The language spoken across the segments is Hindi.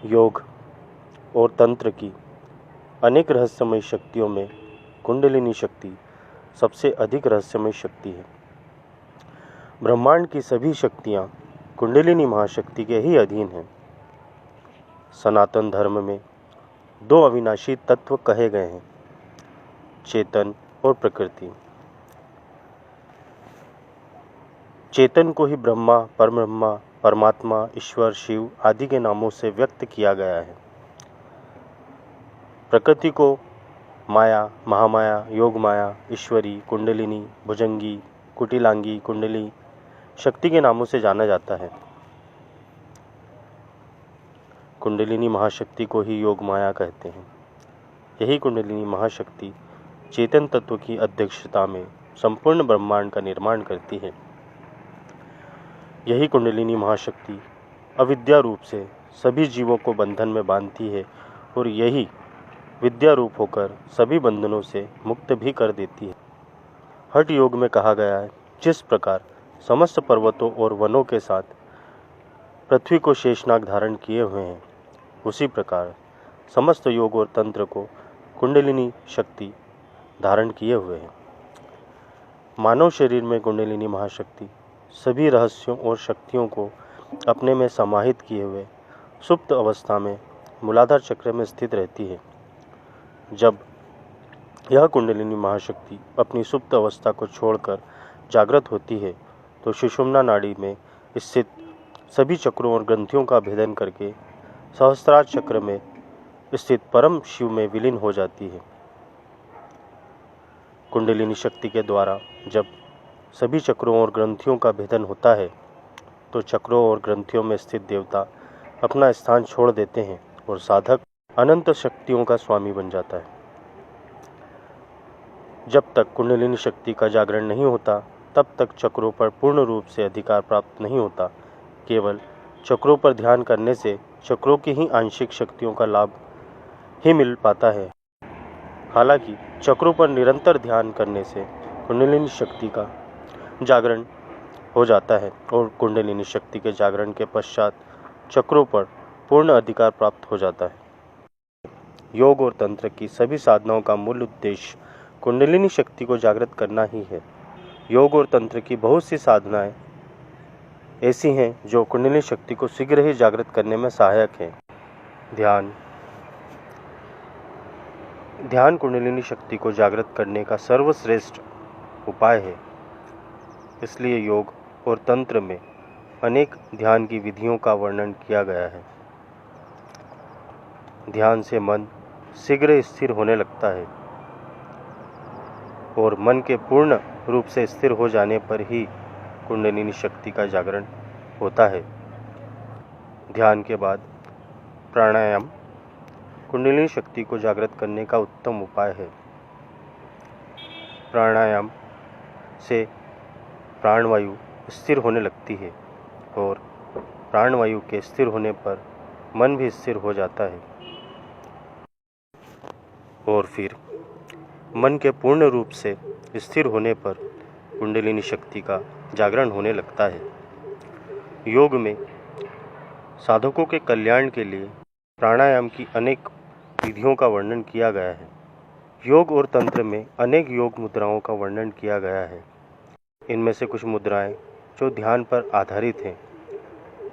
योग और तंत्र की अनेक रहस्यमय शक्तियों में कुंडलिनी शक्ति सबसे अधिक रहस्यमय शक्ति है। ब्रह्मांड की सभी शक्तियाँ कुंडलिनी महाशक्ति के ही अधीन हैं। सनातन धर्म में दो अविनाशी तत्व कहे गए हैं, चेतन और प्रकृति। चेतन को ही ब्रह्मा, परब्रह्मा, परमात्मा, ईश्वर, शिव आदि के नामों से व्यक्त किया गया है। प्रकृति को माया, महामाया, योग माया, ईश्वरी, कुंडलिनी, भुजंगी, कुटिलांगी, कुंडली शक्ति के नामों से जाना जाता है। कुंडलिनी महाशक्ति को ही योग माया कहते हैं। यही कुंडलिनी महाशक्ति चेतन तत्व की अध्यक्षता में संपूर्ण ब्रह्मांड का निर्माण करती है। यही कुंडलिनी महाशक्ति अविद्या रूप से सभी जीवों को बंधन में बांधती है और यही विद्या रूप होकर सभी बंधनों से मुक्त भी कर देती है। हठ योग में कहा गया है, जिस प्रकार समस्त पर्वतों और वनों के साथ पृथ्वी को शेषनाग धारण किए हुए हैं, उसी प्रकार समस्त योग और तंत्र को कुंडलिनी शक्ति धारण किए हुए हैं। मानव शरीर में कुंडलिनी महाशक्ति सभी रहस्यों और शक्तियों को अपने में समाहित किए हुए सुप्त अवस्था में मूलाधार चक्र में स्थित रहती है। जब यह कुंडलिनी महाशक्ति अपनी सुप्त अवस्था को छोड़कर जागृत होती है तो सुषुम्ना नाड़ी में स्थित सभी चक्रों और ग्रंथियों का भेदन करके सहस्त्रार चक्र में स्थित परम शिव में विलीन हो जाती है। कुंडलिनी शक्ति के द्वारा जब सभी चक्रों और ग्रंथियों का भेदन होता है तो चक्रों और ग्रंथियों में स्थित देवता अपना स्थान छोड़ देते हैं और साधक अनंत शक्तियों का स्वामी बन जाता है। जब तक कुंडलिनी शक्ति का जागरण नहीं होता तब तक चक्रों पर पूर्ण रूप से अधिकार प्राप्त नहीं होता। केवल चक्रों पर ध्यान करने से चक्रों की ही आंशिक शक्तियों का लाभ ही मिल पाता है। हालांकि चक्रों पर निरंतर ध्यान करने से कुंडलिनी शक्ति का जागरण हो जाता है और कुंडलिनी शक्ति के जागरण के पश्चात चक्रों पर पूर्ण अधिकार प्राप्त हो जाता है। योग और तंत्र की सभी साधनाओं का मूल उद्देश्य कुंडलिनी शक्ति को जागृत करना ही है। योग और तंत्र की बहुत सी साधनाएं ऐसी हैं जो कुंडलिनी शक्ति को शीघ्र ही जागृत करने में सहायक हैं। ध्यान कुंडलिनी शक्ति को जागृत करने का सर्वश्रेष्ठ उपाय है। इसलिए योग और तंत्र में अनेक ध्यान की विधियों का वर्णन किया गया है। ध्यान से मन शीघ्र स्थिर होने लगता है और मन के पूर्ण रूप से स्थिर हो जाने पर ही कुंडलिनी शक्ति का जागरण होता है। ध्यान के बाद प्राणायाम कुंडलिनी शक्ति को जागृत करने का उत्तम उपाय है। प्राणायाम से प्राणवायु स्थिर होने लगती है और प्राणवायु के स्थिर होने पर मन भी स्थिर हो जाता है और फिर मन के पूर्ण रूप से स्थिर होने पर कुंडलिनी शक्ति का जागरण होने लगता है। योग में साधकों के कल्याण के लिए प्राणायाम की अनेक विधियों का वर्णन किया गया है। योग और तंत्र में अनेक योग मुद्राओं का वर्णन किया गया है। इनमें से कुछ मुद्राएं जो ध्यान पर आधारित हैं,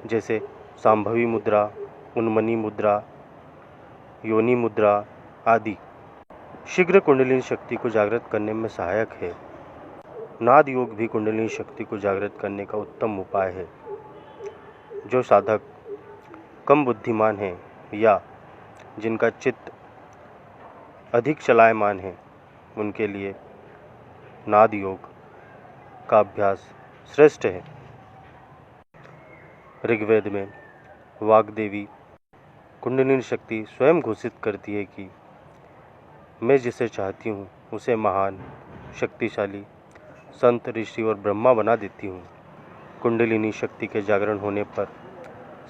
जैसे सांभवी मुद्रा, उन्मनी मुद्रा, योनि मुद्रा आदि, शीघ्र कुंडलिनी शक्ति को जागृत करने में सहायक है। नाद योग भी कुंडलिनी शक्ति को जागृत करने का उत्तम उपाय है। जो साधक कम बुद्धिमान हैं या जिनका चित्त अधिक चलायमान है, उनके लिए नाद योग का अभ्यास श्रेष्ठ है। ऋग्वेद में वाग्देवी कुंडलिनी शक्ति स्वयं घोषित करती है कि मैं जिसे चाहती हूँ उसे महान, शक्तिशाली, संत, ऋषि और ब्रह्मा बना देती हूँ। कुंडलिनी शक्ति के जागरण होने पर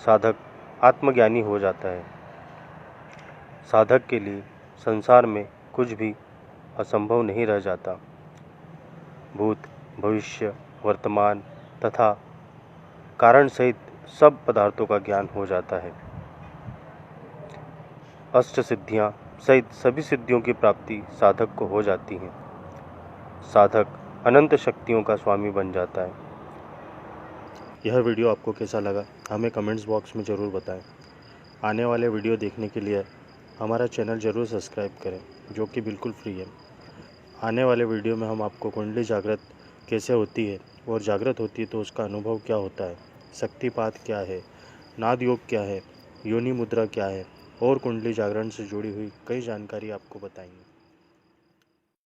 साधक आत्मज्ञानी हो जाता है। साधक के लिए संसार में कुछ भी असंभव नहीं रह जाता। भूत, भविष्य, वर्तमान तथा कारण सहित सब पदार्थों का ज्ञान हो जाता है। अष्ट सिद्धियाँ सहित सभी सिद्धियों की प्राप्ति साधक को हो जाती हैं। साधक अनंत शक्तियों का स्वामी बन जाता है। यह वीडियो आपको कैसा लगा हमें कमेंट्स बॉक्स में ज़रूर बताएं। आने वाले वीडियो देखने के लिए हमारा चैनल ज़रूर सब्सक्राइब करें, जो कि बिल्कुल फ्री है। आने वाले वीडियो में हम आपको कुंडली जागृत कैसे होती है और जागृत होती है तो उसका अनुभव क्या होता है, शक्तिपात क्या है, नाद योग क्या है, योनि मुद्रा क्या है और कुंडली जागरण से जुड़ी हुई कई जानकारी आपको बताएंगे।